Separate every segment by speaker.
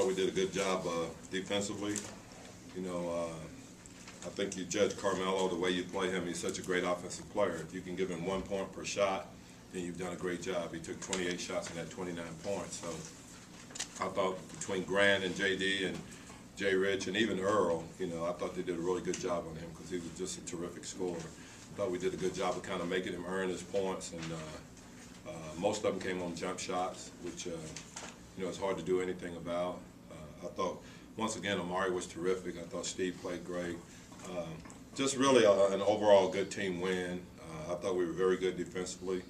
Speaker 1: we did a good job defensively. I think you judge Carmelo the way you play him. He's such a great offensive player. If you can give him 1 point per shot, then you've done a great job. He took 28 shots and had 29 points. So I thought between Grant and J.D. and Jay Rich and even Earl, I thought they did a really good job on him because he was just a terrific scorer. I thought we did a good job of kind of making him earn his points, and most of them came on jump shots, which it's hard to do anything about. I thought, once again, Amari was terrific. I thought Steve played great. Just really an overall good team win. I thought we were very good defensively.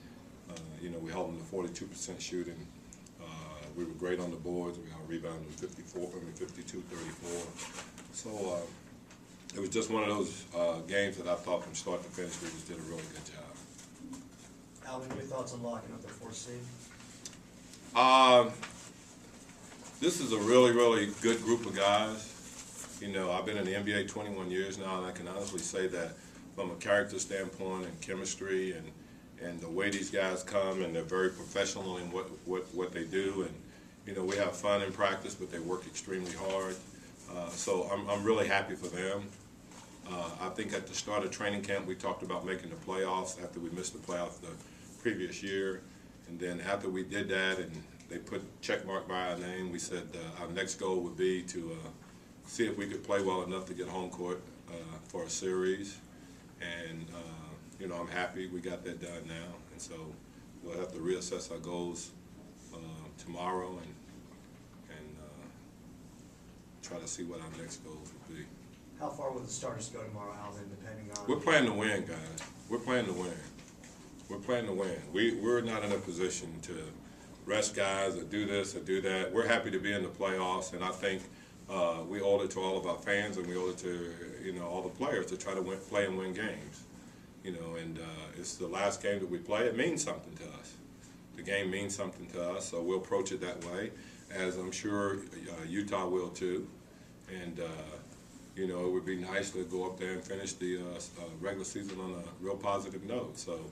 Speaker 1: We held them to 42% shooting. We were great on the boards. We rebounded 52-34. So it was just one of those games that I thought from start to finish we just did a really good job.
Speaker 2: Alvin, your thoughts on locking up the 4th seed?
Speaker 1: This is a really, really good group of guys. I've been in the NBA 21 years now, and I can honestly say that from a character standpoint and chemistry and the way these guys come, and they're very professional in what they do, and we have fun in practice, but they work extremely hard. So I'm really happy for them. I think at the start of training camp we talked about making the playoffs after we missed the playoffs the previous year, and then after we did that and they put check mark by our name, we said our next goal would be to see if we could play well enough to get home court for a series. And I'm happy we got that done now, and so we'll have to reassess our goals tomorrow and try to see what our next goals would be.
Speaker 2: How far will the starters go tomorrow, Alvin, depending on...
Speaker 1: We're playing to win, guys. We're playing to win. We're playing to win. We're not in a position to rest guys or do this or do that. We're happy to be in the playoffs, and I think we owe it to all of our fans, and we owe it to all the players to try to play and win games. And it's the last game that we play. It means something to us. The game means something to us, so we'll approach it that way, as I'm sure Utah will too. And it would be nice to go up there and finish the regular season on a real positive note. So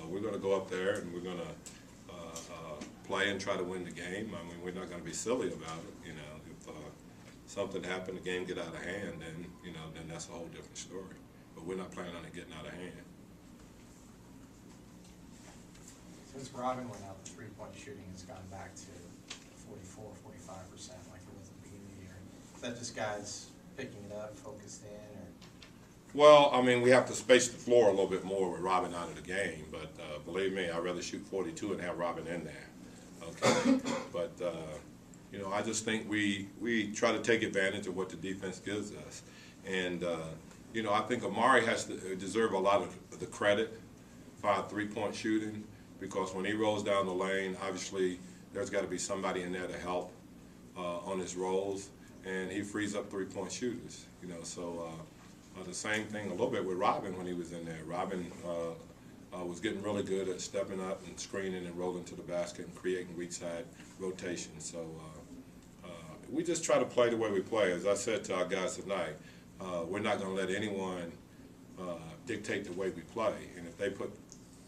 Speaker 1: we're going to go up there and we're going to play and try to win the game. I mean, we're not going to be silly about it. If something happened, the game get out of hand, then then that's a whole different story. But we're not planning on it getting out of hand.
Speaker 3: Since Robin went out, the three-point shooting has gone back to 44-45% like it was at the beginning of the year. Is that just guys picking it up, focused in, or?
Speaker 1: Well, I mean, we have to space the floor a little bit more with Robin out of the game, but believe me, I'd rather shoot 42 and have Robin in there. Okay, but I just think we try to take advantage of what the defense gives us, and I think Amari has to deserve a lot of the credit for our three-point shooting, because when he rolls down the lane, obviously there's got to be somebody in there to help on his rolls, and he frees up three-point shooters. So the same thing a little bit with Robin when he was in there. Robin was getting really good at stepping up and screening and rolling to the basket and creating weak side rotation. So we just try to play the way we play. As I said to our guys tonight, we're not going to let anyone dictate the way we play. And if they put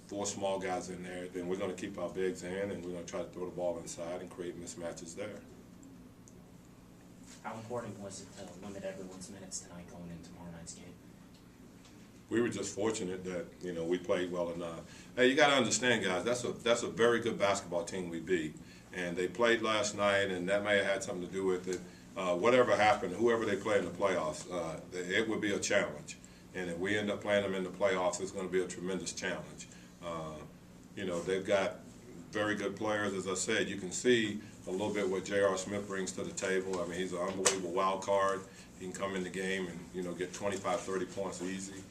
Speaker 1: 4 small guys in there, then we're going to keep our bigs in, and we're going to try to throw the ball inside and create mismatches there.
Speaker 4: How important was it to limit everyone's minutes tonight going into tomorrow night's game?
Speaker 1: We were just fortunate that we played well enough. Hey, you got to understand, guys, that's a very good basketball team we beat, and they played last night, and that may have had something to do with it. Whatever happened, whoever they play in the playoffs, it would be a challenge. And if we end up playing them in the playoffs, it's going to be a tremendous challenge. They've got very good players. As I said, you can see a little bit what J.R. Smith brings to the table. I mean, he's an unbelievable wild card. He can come in the game and get 25, 30 points easy.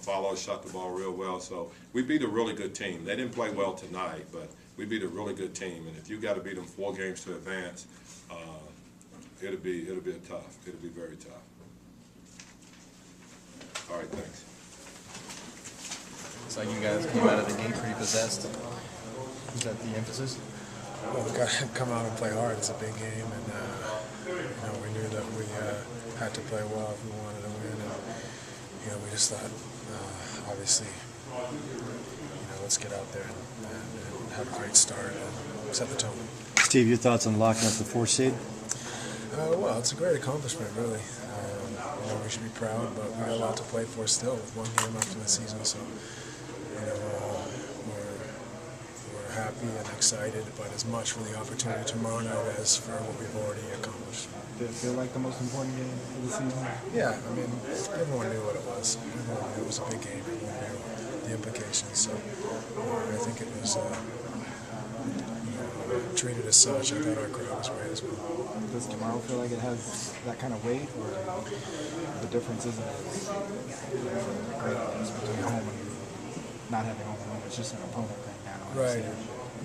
Speaker 1: Follow shot the ball real well. So we beat a really good team. They didn't play well tonight, but we beat a really good team. And if you got to beat them 4 games to advance, it'll be tough. It'll be very tough. All right, thanks.
Speaker 5: Looks like you guys came out of the game pretty possessed. Is that the emphasis?
Speaker 6: Well, we got to come out and play hard. It's a big game, and we knew that we had to play well if we wanted to win. And we just thought, obviously, let's get out there and have a great start and set the tone.
Speaker 7: Steve, your thoughts on locking up the 4th seed?
Speaker 6: Well, it's a great accomplishment, really. We should be proud, but we got a lot to play for still with one game left in the season. So, we're happy and excited, but as much for the opportunity tomorrow night as for what we've already accomplished.
Speaker 7: Did it feel like the most important game of the season?
Speaker 6: Yeah, I mean, everyone knew what it was. Everyone knew it was a big game. Everyone knew the implications. So, I think it was treated as such. I thought our crowd was great as well.
Speaker 7: Does tomorrow feel like it has that kind of weight, or the difference isn't as great as between home and not having home and home? It's just an opponent right now.
Speaker 6: Right.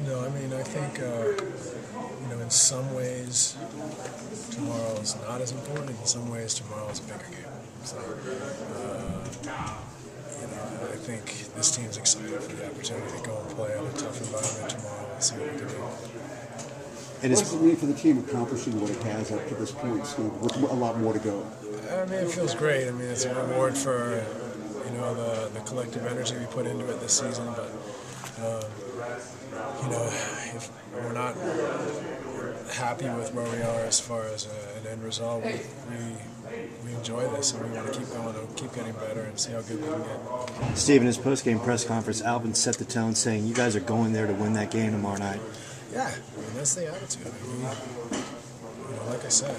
Speaker 6: No, I mean, I think, in some ways, tomorrow is not as important. In some ways, tomorrow is a bigger game. So, I think this team's excited for the opportunity to go and play in a tough environment tomorrow and see what we can do.
Speaker 8: What does it mean for the team accomplishing what it has up to this point, Steve, with a lot more to go?
Speaker 6: I mean, it feels great. I mean, it's a reward for, the collective energy we put into it this season. But, if we're not happy with where we are as far as an end result, we enjoy this and we want to keep going and keep getting better and see how good we can get.
Speaker 9: Steve, in his post-game press conference, Alvin set the tone saying you guys are going there to win that game tomorrow night.
Speaker 6: Yeah, I mean, that's the attitude. I mean, like I said,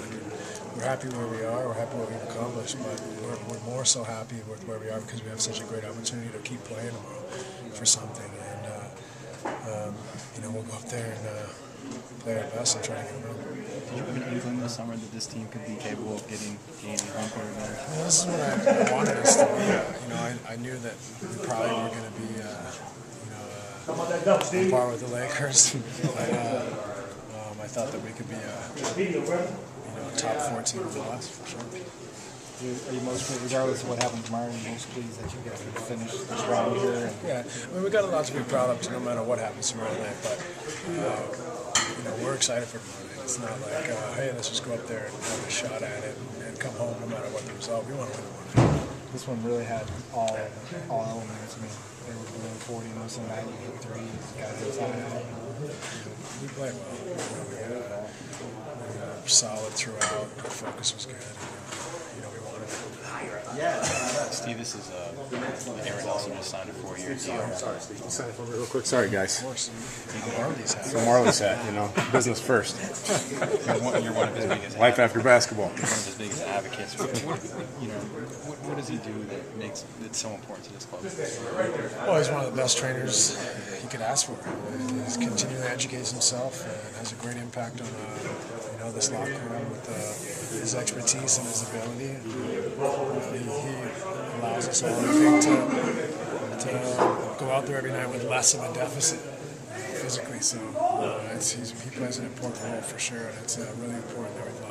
Speaker 6: we're happy where we are, we're happy what we've accomplished, but we're more so happy with where we are because we have such a great opportunity to keep playing tomorrow for something. And, we'll go up there and play our best and try to get a win.
Speaker 5: Did you have an inkling this summer that this team could be capable of gaining home court advantage?
Speaker 6: Well, this is what I wanted us to be. I knew that we probably were going to be, on par with the Lakers. I thought that we could be a top 4 team in the West for sure.
Speaker 7: Are you most, regardless of what happens tomorrow, are you most pleased that you get to finish this round here?
Speaker 6: Yeah, I mean, we got a lot to be proud of, no matter what happens tomorrow night. But we're excited for tomorrow night. It's not like, hey, let's just go up there and have a shot at it and come home no matter what the result. We want to win tomorrow night.
Speaker 7: This one really had all elements. I mean, they were below 40 most of the night. You hit threes, guys inside.
Speaker 6: We played well. We were solid throughout. Our focus was good. We wanted it.
Speaker 5: Steve, this is Aaron Nelson just signed a 4-year deal.
Speaker 10: Sorry, Steve. Sign it for me real quick. Sorry, guys.
Speaker 6: Of course. Marley's hat.
Speaker 10: So Marley's hat, business first.
Speaker 5: You're one of his biggest
Speaker 10: Life after basketball.
Speaker 5: You're one of his biggest advocates. What does he do that's so important to this club?
Speaker 6: Well, he's one of the best trainers you could ask for. He's continually educates himself and has a great impact on this locker room with his expertise and his ability. He allows us all, I think, to go out there every night with less of a deficit physically. So he plays an important role for sure, and it's really important that we play